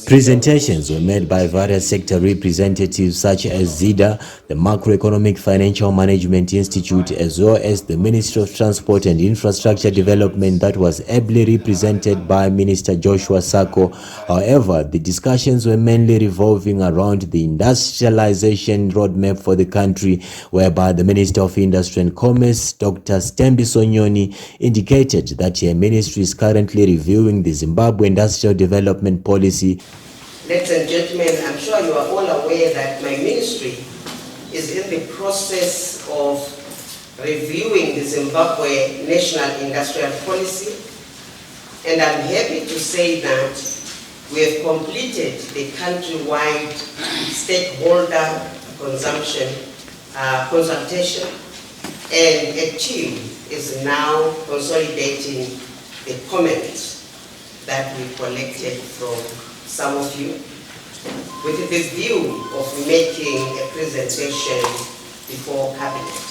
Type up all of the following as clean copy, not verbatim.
Presentations were made by various sector representatives such as ZIDA, the Macroeconomic Financial Management Institute, as well as the Ministry of Transport and Infrastructure Development, that was ably represented by Minister Joshua Sako. However, the discussions were mainly revolving around the industrialization roadmap for the country, whereby the Minister of Industry and Commerce, Dr. Stembi Sonyoni, indicated that her ministry is currently reviewing the Zimbabwe Industrial Development Policy. Ladies and gentlemen, I'm sure you are all aware that my ministry is in the process of reviewing the Zimbabwe National Industrial Policy, and I'm happy to say that we have completed the countrywide stakeholder consultation, and a team is now consolidating the comments that we collected from some of you, with the view of making a presentation before Cabinet.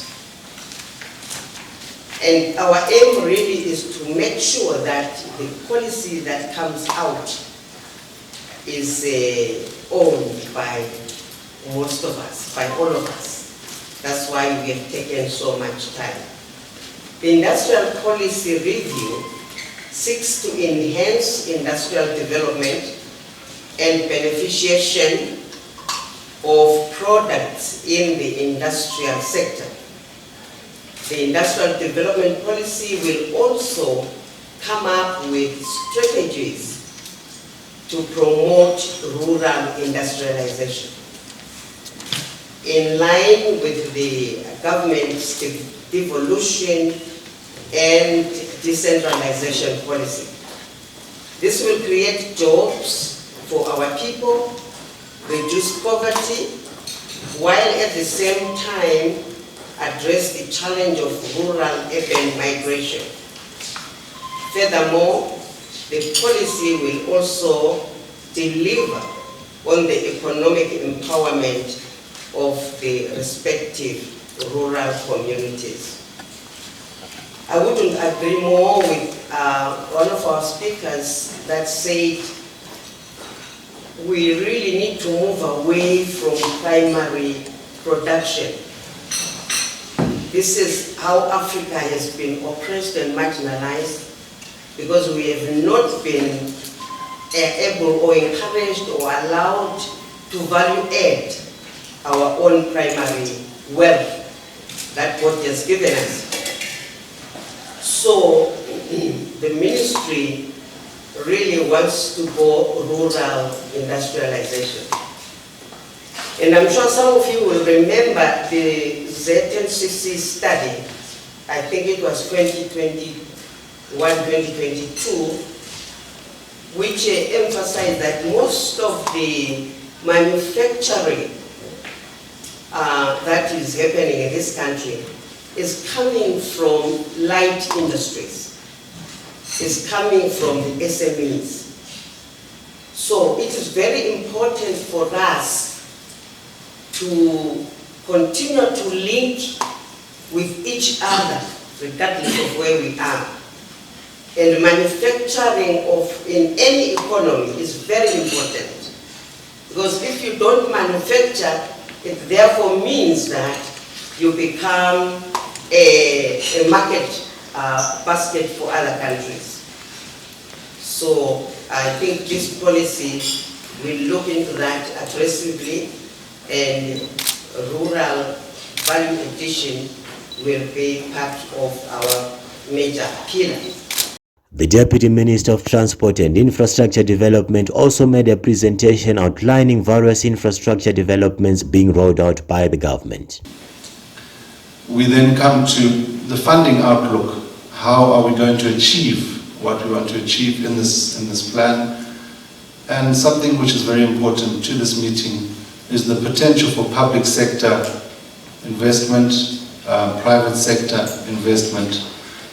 And our aim really is to make sure that the policy that comes out is owned by most of us, by all of us. That's why we have taken so much time. The industrial policy review seeks to enhance industrial development and beneficiation of products in the industrial sector. The industrial development policy will also come up with strategies to promote rural industrialization. In line with the government's devolution and decentralization policy. This will create jobs for our people, reduce poverty, while at the same time address the challenge of rural-urban migration. Furthermore, the policy will also deliver on the economic empowerment of the respective rural communities. I wouldn't agree more with one of our speakers that said we really need to move away from primary production. This is how Africa has been oppressed and marginalized, because we have not been able or encouraged or allowed to value add our own primary wealth that God has given us. So the ministry really wants to go rural industrialization. And I'm sure some of you will remember the ZNCC study, I think it was 2021, 2022, which emphasized that most of the manufacturing that is happening in this country is coming from light industries, is coming from the SMEs. So it is very important for us to continue to link with each other, regardless of where we are. And manufacturing in any economy is very important, because if you don't manufacture, it therefore means that you become a market basket for other countries. So I think this policy will look into that aggressively, and rural value addition will be part of our major pillar. The Deputy Minister of Transport and Infrastructure Development also made a presentation outlining various infrastructure developments being rolled out by the government. We then come to the funding outlook. How are we going to achieve what we want to achieve in this plan? And something which is very important to this meeting is the potential for public sector investment, private sector investment.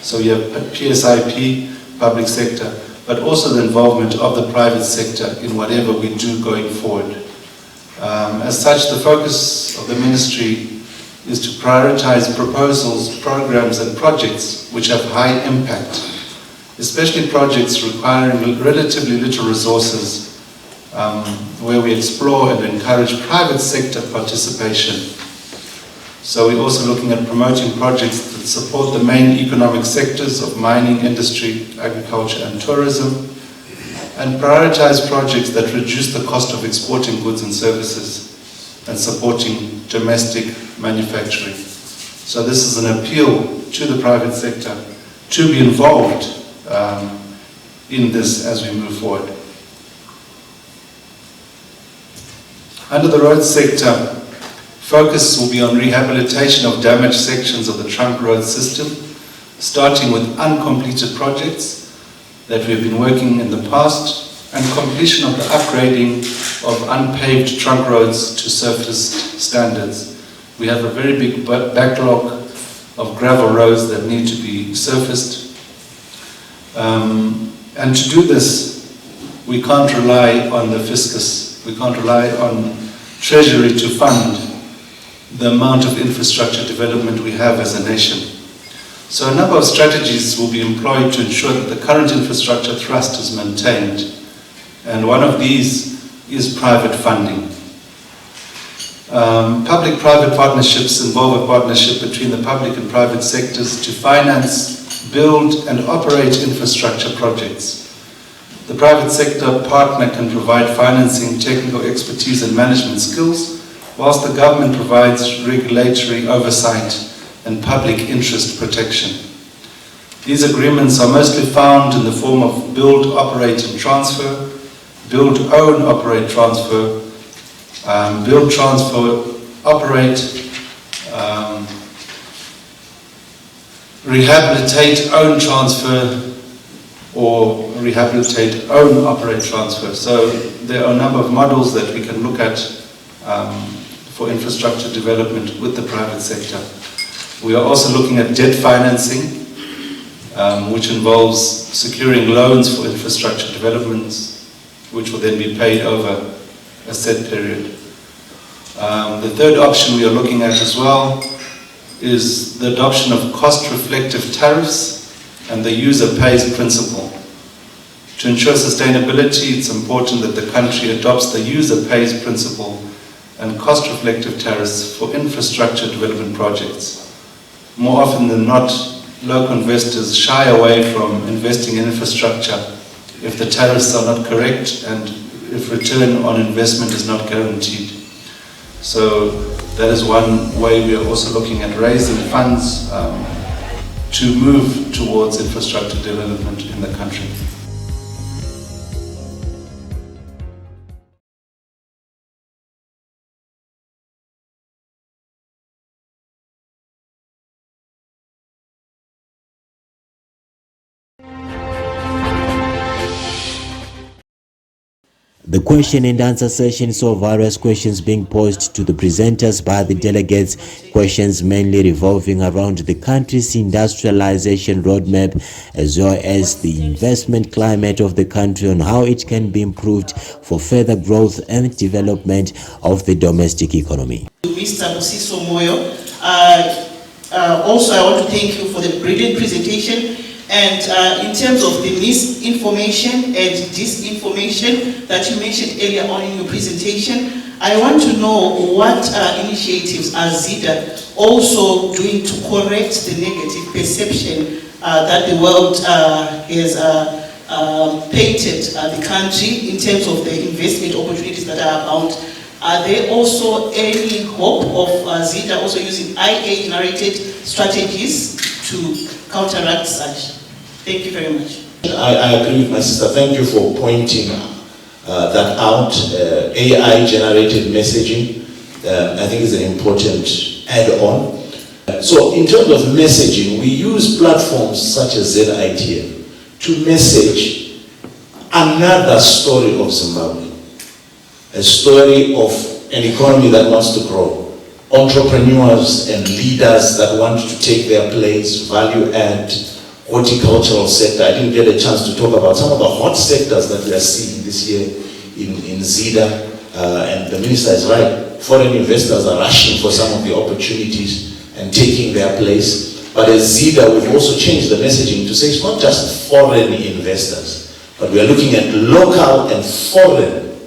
So you have PSIP, public sector, but also the involvement of the private sector in whatever we do going forward. As such, the focus of the ministry is to prioritize proposals, programs and projects which have high impact, especially projects requiring relatively little resources where we explore and encourage private sector participation. So we're also looking at promoting projects that support the main economic sectors of mining, industry, agriculture and tourism, and prioritize projects that reduce the cost of exporting goods and services and supporting domestic manufacturing. So this is an appeal to the private sector to be involved in this as we move forward. Under the road sector, focus will be on rehabilitation of damaged sections of the trunk road system, starting with uncompleted projects that we've been working in the past, and completion of the upgrading of unpaved trunk roads to surfaced standards. We have a very big backlog of gravel roads that need to be surfaced. And to do this, we can't rely on the fiscus, we can't rely on Treasury to fund the amount of infrastructure development we have as a nation. So a number of strategies will be employed to ensure that the current infrastructure thrust is maintained. And one of these is private funding. Public-private partnerships involve a partnership between the public and private sectors to finance, build and operate infrastructure projects. The private sector partner can provide financing, technical expertise and management skills, whilst the government provides regulatory oversight and public interest protection. These agreements are mostly found in the form of build, operate and transfer, build, own, operate, transfer, build, transfer, operate, rehabilitate, own, transfer, or rehabilitate, own, operate, transfer. So there are a number of models that we can look at for infrastructure development with the private sector. We are also looking at debt financing, which involves securing loans for infrastructure developments, which will then be paid over a set period. The third option we are looking at as well is the adoption of cost-reflective tariffs and the user pays principle. To ensure sustainability, it's important that the country adopts the user pays principle and cost-reflective tariffs for infrastructure development projects. More often than not, local investors shy away from investing in infrastructure if the tariffs are not correct and if return on investment is not guaranteed. So that is one way we are also looking at raising funds to move towards infrastructure development in the country. The question and answer session saw various questions being posed to the presenters by the delegates, questions mainly revolving around the country's industrialization roadmap as well as the investment climate of the country on how it can be improved for further growth and development of the domestic economy. Mr. Musiso Moyo, also I want to thank you for the brilliant presentation. And in terms of the misinformation and disinformation that you mentioned earlier on in your presentation, I want to know what initiatives are ZEDA also doing to correct the negative perception that the world has painted the country in terms of the investment opportunities that are abound. Are there also any hope of ZEDA also using IA-generated strategies to counteract such? Thank you very much. I agree with my sister. Thank you for pointing that out. AI-generated messaging, I think, is an important add-on. So in terms of messaging, we use platforms such as ZITM to message another story of Zimbabwe, a story of an economy that wants to grow, entrepreneurs and leaders that want to take their place, value-add, horticultural sector. I didn't get a chance to talk about some of the hot sectors that we are seeing this year in ZEDA, and the minister is right. Foreign investors are rushing for some of the opportunities and taking their place. But as ZEDA, we've also changed the messaging to say it's not just foreign investors, but we are looking at local and foreign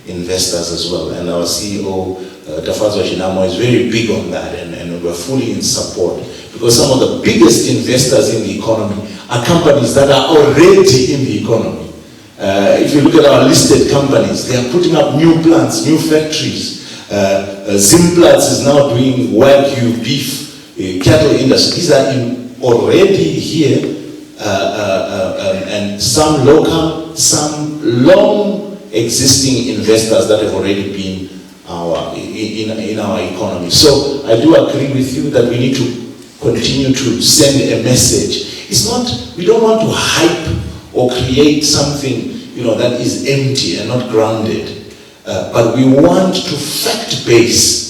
investors as well. And our CEO, Tafazwa Shinamo, is very big on that, and we're fully in support. Because some of the biggest investors in the economy are companies that are already in the economy. If you look at our listed companies, they are putting up new plants, new factories. Zimplats is now doing Wagyu beef, cattle industry. These are already here, and some local, some long existing investors that have already been in our economy. So I do agree with you that we need to continue to send a message. It's not, we don't want to hype or create something, that is empty and not grounded. But we want to fact-base.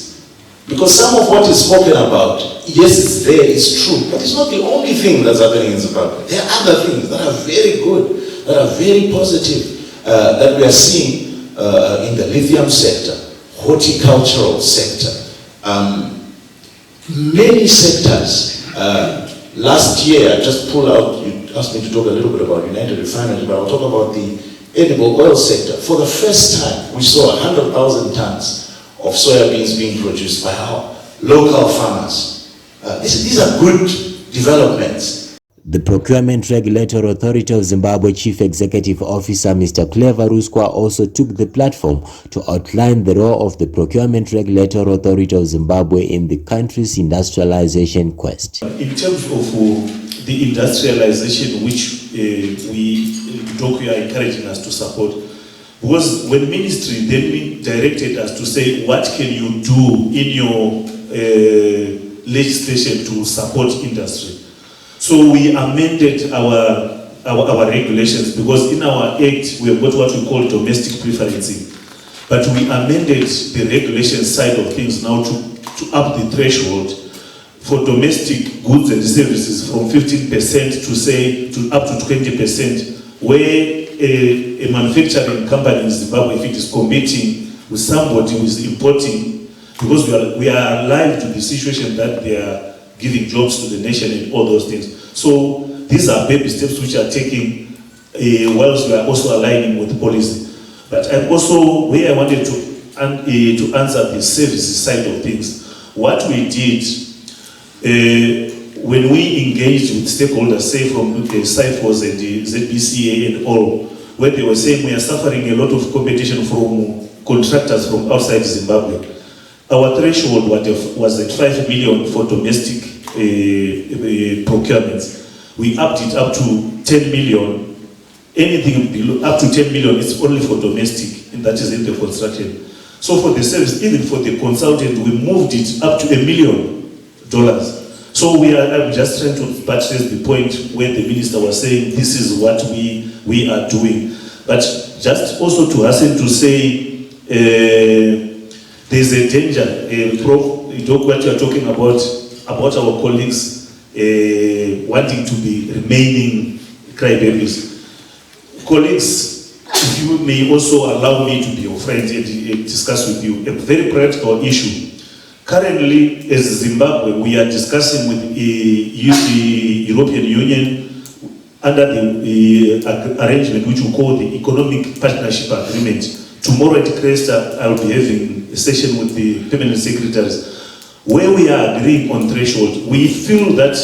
Because some of what is spoken about, yes, it's there, it's true, but it's not the only thing that's happening in Zimbabwe. There are other things that are very good, that are very positive, that we are seeing in the lithium sector, horticultural sector, many sectors. Last year, I just pulled out, you asked me to talk a little bit about United Refineries, but I'll talk about the edible oil sector. For the first time, we saw 100,000 tons of soybeans being produced by our local farmers. These are good developments. The Procurement Regulatory Authority of Zimbabwe Chief Executive Officer Mr. Clever Ruswa also took the platform to outline the role of the Procurement Regulatory Authority of Zimbabwe in the country's industrialization quest. In terms of the industrialization which we are encouraging us to support, because when ministry then directed us to say what can you do in your legislation to support industry. So we amended our regulations, because in our act we have got what we call domestic preferencing. But we amended the regulation side of things now to up the threshold for domestic goods and services from 15% to up to 20%, where a manufacturing company in Zimbabwe, if it is competing with somebody who is importing, because we are alive to the situation that they are giving jobs to the nation and all those things. So these are baby steps which are taking whilst we are also aligning with policy. But I'm also, where I wanted to answer the services side of things, what we did when we engaged with stakeholders, say from the CIFOS and the ZBCA and all, where they were saying we are suffering a lot of competition from contractors from outside Zimbabwe. Our threshold was at 5 million for domestic procurements. We upped it up to 10 million. Anything below, up to 10 million, it's only for domestic, and that is in the construction. So for the service, even for the consultant, we moved it up to $1 million. So I'm just trying to buttress the point where the minister was saying this is what we are doing. But just also to hasten to say, there's a danger, what you are talking about our colleagues wanting to be remaining crybabies. Colleagues, if you may also allow me to be your friend and discuss with you a very practical issue. Currently, as Zimbabwe, we are discussing with the European Union under the arrangement which we call the Economic Partnership Agreement. Tomorrow at Cresta, I'll be having a session with the permanent secretaries where we are agreeing on threshold. We feel that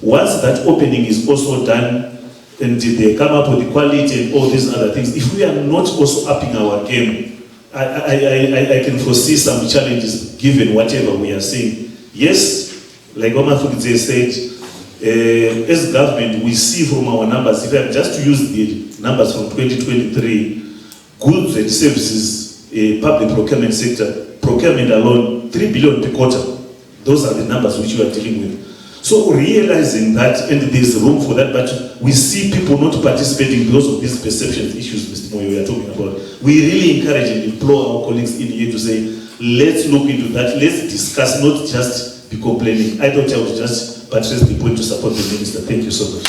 once that opening is also done and they come up with the quality and all these other things, if we are not also upping our game, I can foresee some challenges given whatever we are saying. Yes, like Omar Fukidze said, as government, we see from our numbers, if I have just to use the numbers from 2023, goods and services, public procurement sector, procurement alone, 3 billion per quarter. Those are the numbers which we are dealing with. So realizing that, and there's room for that, but we see people not participating because of these perception issues, Mr. Moyo, we are talking about. We really encourage and implore our colleagues in here to say, let's look into that, let's discuss, not just be complaining. I thought I would just buttress the point to support the minister. Thank you so much.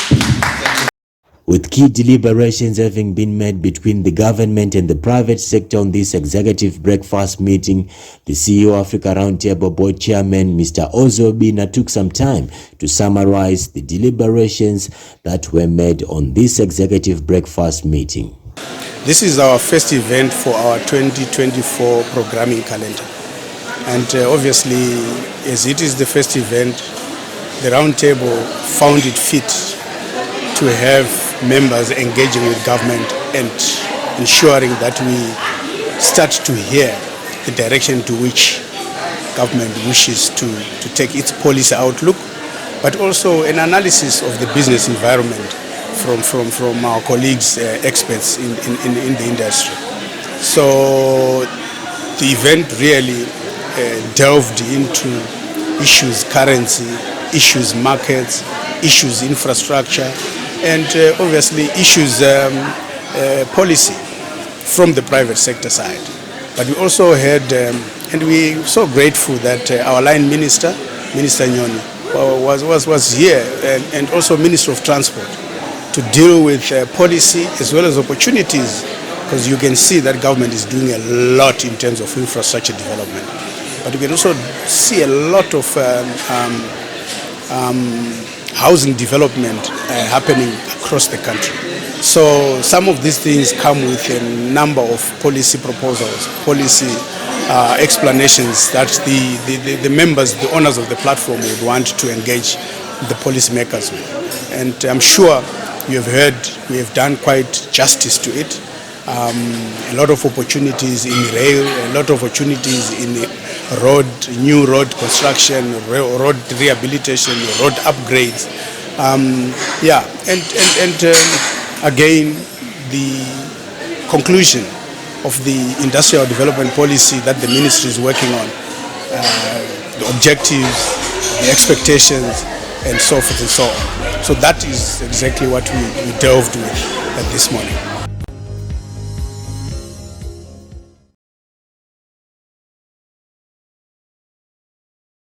With key deliberations having been made between the government and the private sector on this executive breakfast meeting, the CEO Africa Roundtable Board Chairman Mr. Ozo Bina took some time to summarize the deliberations that were made on this executive breakfast meeting. This is our first event for our 2024 programming calendar. And obviously, as it is the first event, the Roundtable found it fit to have members engaging with government and ensuring that we start to hear the direction to which government wishes to take its policy outlook, but also an analysis of the business environment from our colleagues, experts in the industry. So the event really delved into issues currency, issues markets, issues infrastructure, and obviously issues policy from the private sector side. But we also had, and we're so grateful that our line minister, Minister Nyoni, was here, and also Minister of Transport, to deal with policy as well as opportunities, because you can see that government is doing a lot in terms of infrastructure development. But you can also see a lot of housing development happening across the country. So some of these things come with a number of policy proposals, policy explanations that the members, the owners of the platform would want to engage the policymakers with. And I'm sure you have heard we have done quite justice to it. A lot of opportunities in rail, a lot of opportunities in road, new road construction, road rehabilitation, road upgrades. Again, the conclusion of the industrial development policy that the ministry is working on, the objectives, the expectations, and so forth and so on. So that is exactly what we delved with this morning.